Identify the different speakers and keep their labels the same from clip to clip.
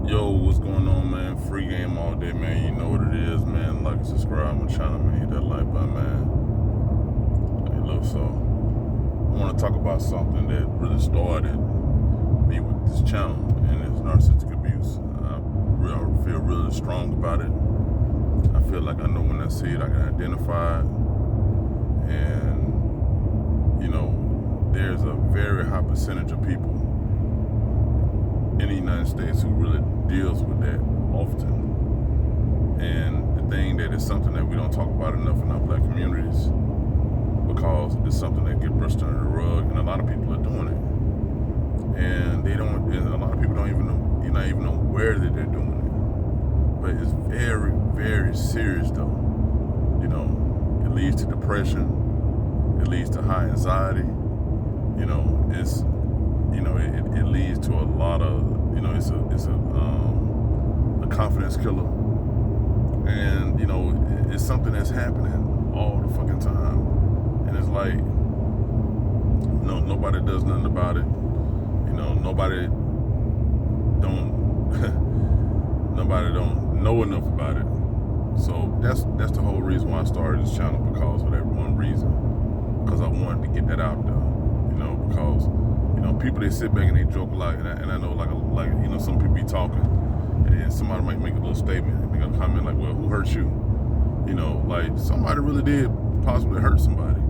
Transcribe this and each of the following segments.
Speaker 1: Yo, what's going on, man? Free game all day, man. You know what it is, man. Like and subscribe to my channel, man. Hit that like button, man. Hey, look, so I want to talk about something that really started me with this channel, and it's narcissistic abuse. I feel really strong about it. I feel like I know when I see it, I can identify it. And, you know, there's a very high percentage of people in the United States who really deals with that often. And the thing that is something that we don't talk about enough in our black communities, because it's something that gets brushed under the rug, and a lot of people are doing it. And a lot of people don't even know, you not even know where that they're doing it. But it's very, very serious though. You know, it leads to depression, it leads to high anxiety, you know, it leads to a lot of, you know, it's a confidence killer. And, you know, it's something that's happening all the fucking time. And it's like, no, nobody does nothing about it. You know, nobody don't know enough about it. So that's the whole reason why I started this channel, because of that one reason. Because I wanted to get that out there. You know, because, you know, people, they sit back and they joke a lot, and I know like you know, some people be talking, and then somebody might make a little statement, make a comment like, well, who hurt you? You know, like somebody really did possibly hurt somebody,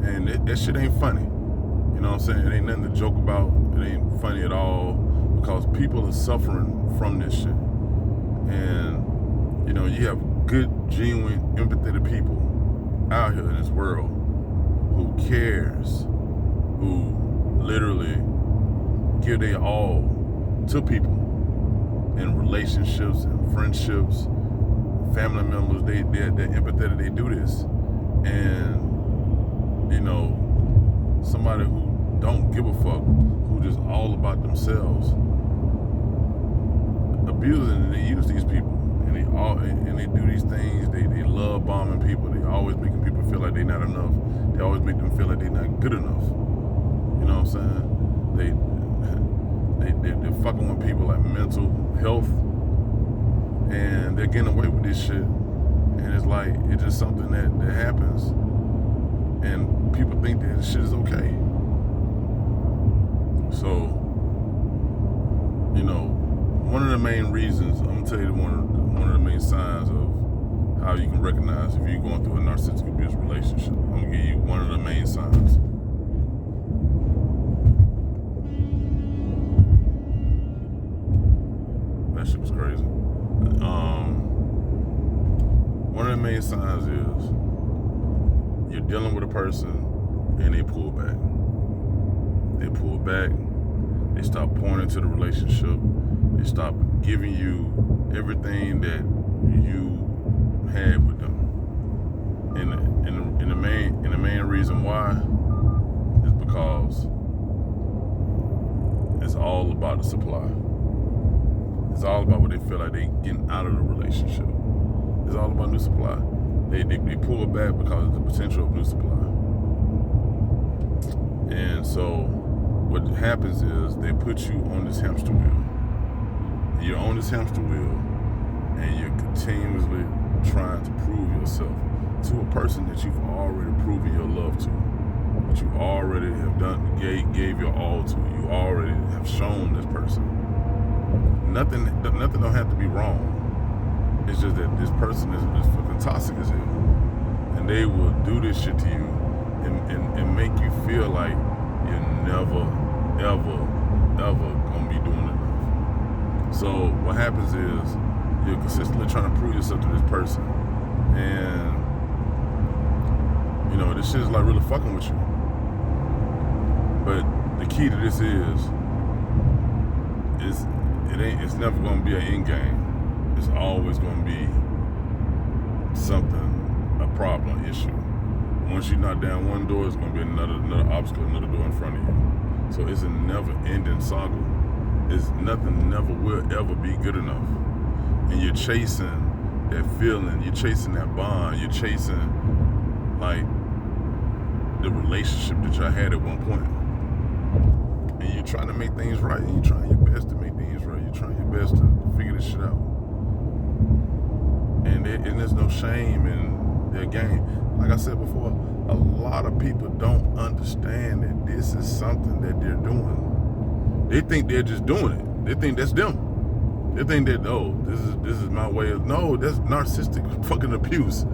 Speaker 1: and that shit ain't funny. You know what I'm saying? It ain't nothing to joke about. It ain't funny at all, because people are suffering from this shit. And, you know, you have good, genuine, empathetic people out here in this world who cares, who literally give their all to people in relationships and friendships, family members. They're empathetic. They do this. And, you know, somebody who don't give a fuck, who just all about themselves, abusing, and they use these people, and they do these things. They love bombing people. They always making people feel like they're not enough. They always make them feel like they're not good enough. You know what I'm saying? They're fucking with people like mental health, and they're getting away with this shit. And it's like, it's just something that happens, and people think that this shit is okay. So, you know, one of the main reasons, I'm gonna tell you one of the main signs of how you can recognize if you're going through a narcissistic abuse relationship. I'm gonna give you one of the main signs. That shit was crazy. One of the main signs is you're dealing with a person and they pull back. They pull back. They stop pouring into the relationship. They stop giving you everything that you had with them. And the main reason why is because it's all about the supply. It's all about what they feel like they getting out of the relationship. It's all about new supply. They pull back because of the potential of new supply. And so what happens is they put you on this hamster wheel. You're on this hamster wheel, and you're continuously trying to prove yourself to a person that you've already proven your love to, that you already have done, gave your all to. You already have shown this person. Nothing don't have to be wrong. It's just that this person is fucking toxic as hell, and they will do this shit to you and make you feel like you're never, ever gonna be doing enough. So what happens is you're consistently trying to prove yourself to this person, and you know, this shit is like really fucking with you. But the key to this is it's never gonna be an end game. It's always gonna be something, a problem, issue. Once you knock down one door, it's gonna be another obstacle, another door in front of you. So it's a never-ending saga. Nothing never will ever be good enough. And you're chasing that feeling, you're chasing that bond, you're chasing like the relationship that y'all had at one point. And you're trying to make things right, and you're trying your best to make things right. You're trying your best to shame in their game. Like I said before, a lot of people don't understand that this is something that they're doing. They think they're just doing it. They think that's them. They think that, oh, this is my way of, no, that's narcissistic fucking abuse.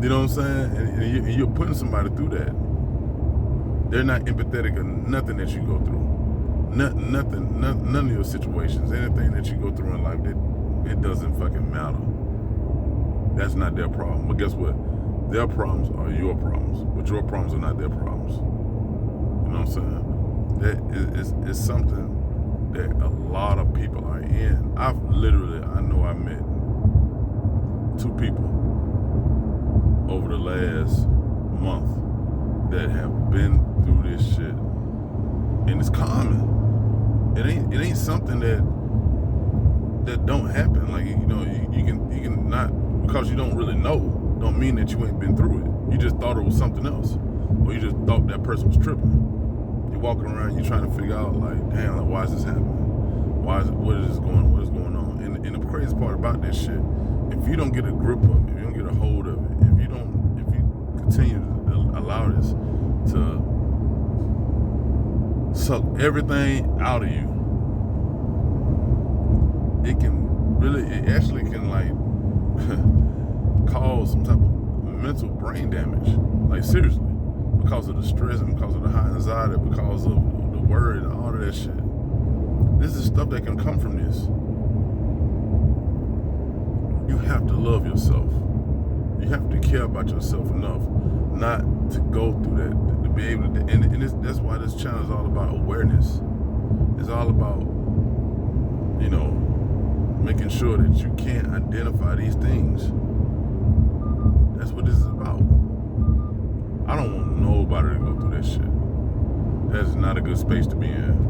Speaker 1: You know what I'm saying? And you're putting somebody through that. They're not empathetic of nothing that you go through. None of your situations, anything that you go through in life, it doesn't fucking matter. That's not their problem. But guess what? Their problems are your problems, but your problems are not their problems. You know what I'm saying? That is something that a lot of people are in. I know I met 2 people over the last month that have been through this shit, and it's common. It ain't something that don't happen. Like, you know, you can not, because you don't really know, don't mean that you ain't been through it. You just thought it was something else, or you just thought that person was tripping. You're walking around, you're trying to figure out, like, damn, like, why is this happening? What is going on? And the crazy part about this shit, if you don't get a grip of it, if you don't get a hold of it, if you continue to allow this to suck everything out of you, it actually can like cause some type of mental brain damage, like seriously, because of the stress and because of the high anxiety, because of the worry and all of that shit. This is stuff that can come from this. You have to love yourself. You have to care about yourself enough not to go through that, to be able to, and that's why this channel is all about awareness. It's all about, you know, making sure that you can identify these things. That's what this is about. I don't want nobody to go through that shit. That's not a good space to be in.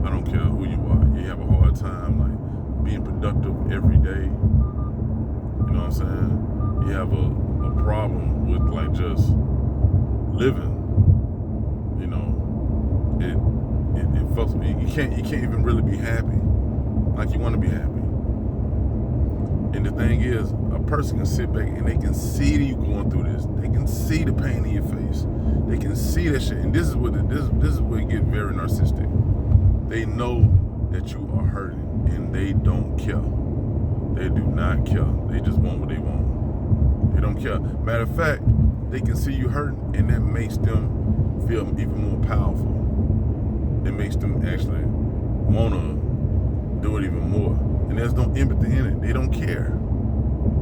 Speaker 1: I don't care who you are. You have a hard time like being productive every day. You know what I'm saying? You have a problem with like just living. You know, it fucks with you. You can't even really be happy like you want to be happy. And the thing is, a person can sit back and they can see you going through this. They can see the pain in your face. They can see that shit. And this is where it gets very narcissistic. They know that you are hurting and they don't care. They do not care. They just want what they want. They don't care. Matter of fact, they can see you hurting and that makes them feel even more powerful. It makes them actually want to do it even more. And there's no empathy in it. They don't care.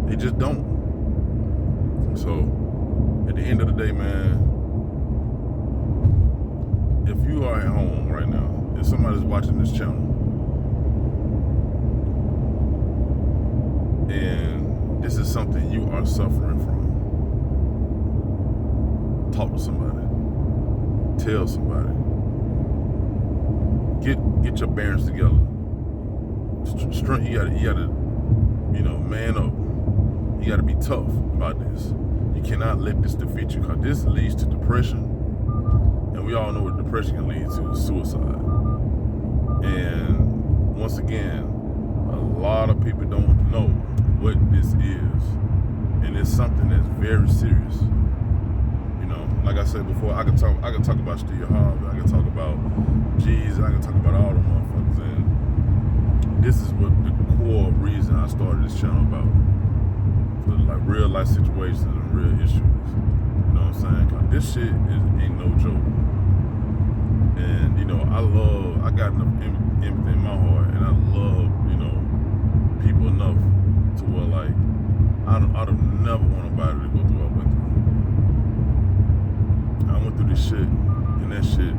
Speaker 1: They just don't. So, at the end of the day, man, if you are at home right now, if somebody's watching this channel, and this is something you are suffering from, talk to somebody. Tell somebody. Get your bearings together. Strength, you gotta, you know, man up. You gotta be tough about this. You cannot let this defeat you, because this leads to depression, and we all know what depression can lead to: suicide. And once again, a lot of people don't know what this is, and it's something that's very serious. You know, like I said before, I could talk about Steve Harvey, I could talk about Jesus, I could talk about all the motherfuckers, and this is what the core reason I started this channel about. For like real life situations and real issues. You know what I'm saying? 'Cause this shit ain't no joke. And you know, I got enough empathy in my heart, and I love, you know, people enough to where like I'd have never want nobody to go through what I went through. I went through this shit, and that shit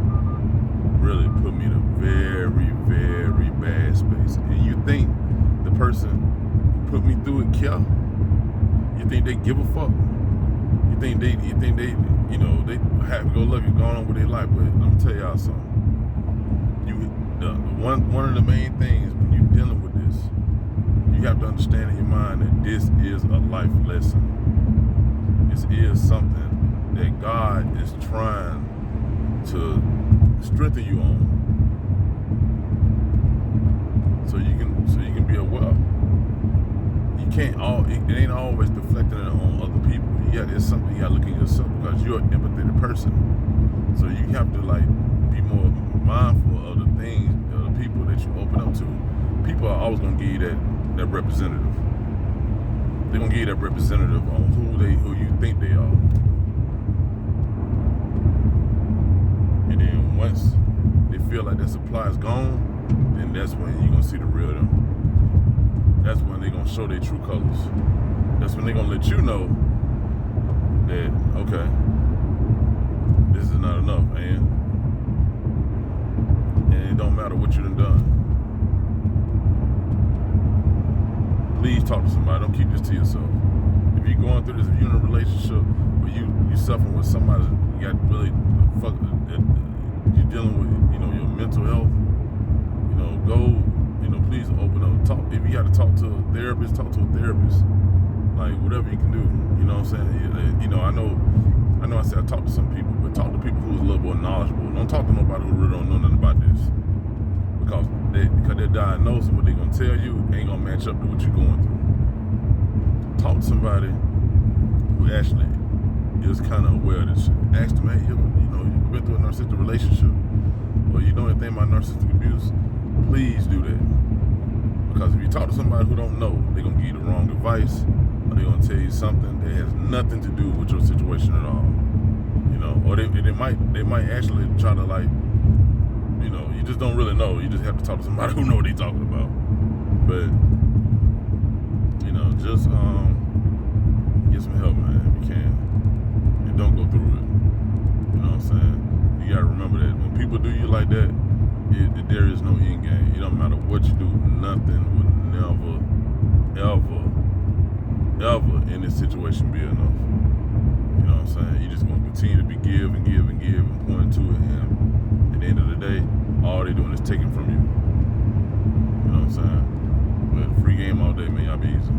Speaker 1: really put me in a very, very bad space. And you think the person who put me through it care? You think they give a fuck? You think they, you know, they have go lucky going on with their life? But I'm gonna tell y'all something. One of the main things when you're dealing with this, you have to understand in your mind that this is a life lesson. This is something that God is trying to strengthen you on, so you can be aware. You it ain't always deflecting it on other people. It's something you gotta look at yourself, because you're an empathetic person. So you have to like be more mindful of the things, of the people that you open up to. People are always gonna give you that representative. They're gonna give you that representative on who you think they are. And then once they feel like that supply is gone, then that's when you're gonna see the real them. That's when they're gonna show their true colors. That's when they're gonna let you know that, okay, this is not enough, man. And it don't matter what you done. Please talk to somebody. Don't keep this to yourself. If you're going through this, if you're in a relationship where you suffering with somebody, you got really you're dealing with, your mental health, go, please open up. Talk. If you got to talk to a therapist, talk to a therapist. Like, whatever you can do. You know what I'm saying? I know I said I talk to some people, but talk to people who's a little more knowledgeable. Don't talk to nobody who really don't know nothing about this. Because their diagnosis, what they're going to tell you, ain't going to match up to what you're going through. Talk to somebody who actually is kind of aware of this shit. Ask them, hey, you've been through a narcissistic relationship, or you know anything about narcissistic abuse, please do that. Because if you talk to somebody who don't know, they're going to give you the wrong advice, or they're going to tell you something that has nothing to do with your situation at all. Or they might actually try to, like, you just don't really know. You just have to talk to somebody who know what they're talking about. But, just get some help, man, if you can. And don't go through it. You know what I'm saying? You got to remember that when people do you like that, there is no end game. It don't matter what you do. Nothing would never, ever in this situation be enough. You know what I'm saying? You just going to continue to be give and point to it. And at the end of the day, all they're doing is taking from you. You know what I'm saying? But free game all day, man. Y'all be easy.